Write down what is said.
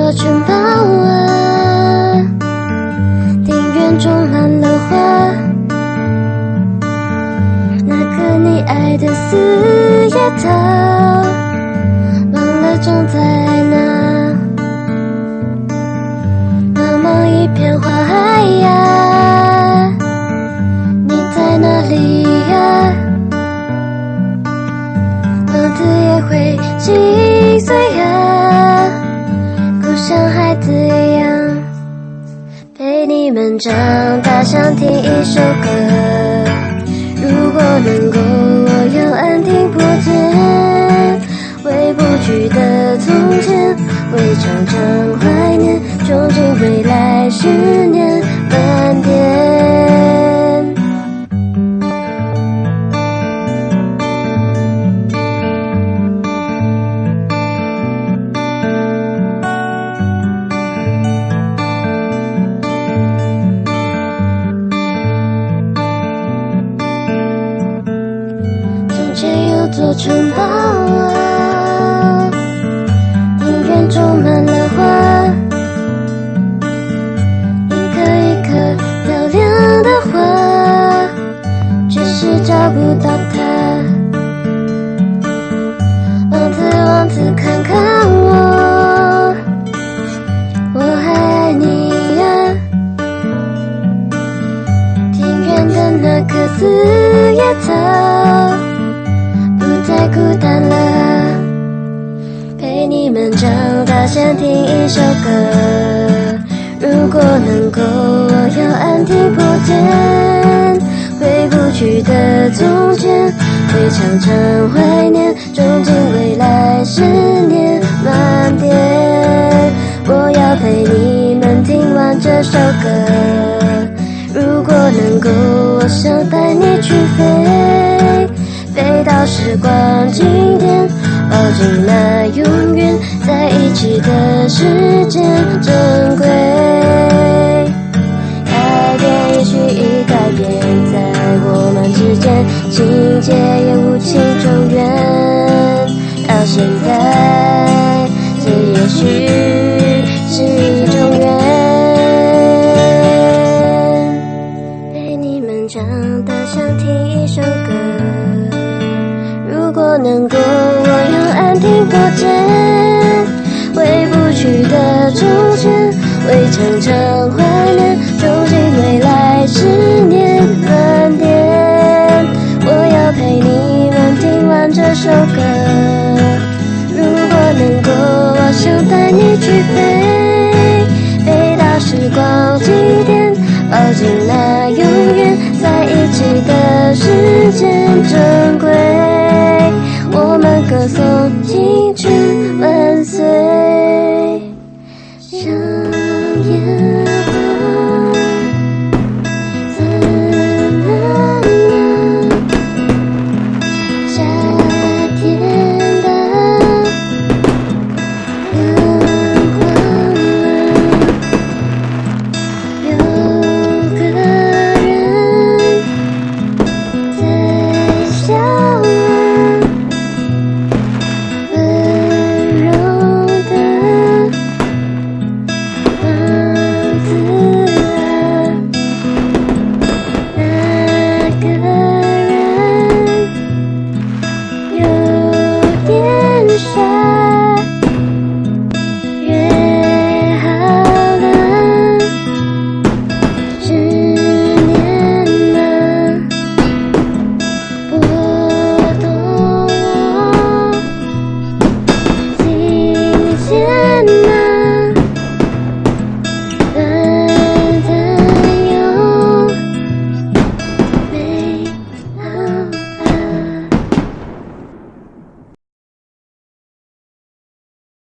座城堡啊，庭院种满了花，那个你爱的四叶草，忘了种在哪。茫茫一片花海呀，你在哪里呀？王子也会心碎呀，不像孩子一样陪你们长大，想听一首歌。如果能够，我要安听不见，回不去的从前，会常常怀念，憧憬未来10年满点。从前有座城堡啊，庭院种满了花，一颗一颗漂亮的花，只是找不到它。王子王子看看我，我还爱你呀。庭院的那棵四叶草不再孤单了，陪你们长大，想听一首歌。如果能够，我要安听不见，回不去的从前，会常常怀念，憧憬未来10年满点。我要陪你们听完这首歌。如果能够，我想带你去飞，飞到时光经典，抱紧那永远在一起的时间珍贵。改变也许已改变，在我们之间，情节也无情中远。到现在，这也许是一种缘。陪你们长大，想听一首歌。如果能够，我要安听不见，回不去的从前，会常常怀念，憧憬未来10年满点。我要陪你们听完这首歌。如果能够，我想带你去飞，飞到时光经典，抱紧那永远在一起的时间珍贵。我们歌颂青春。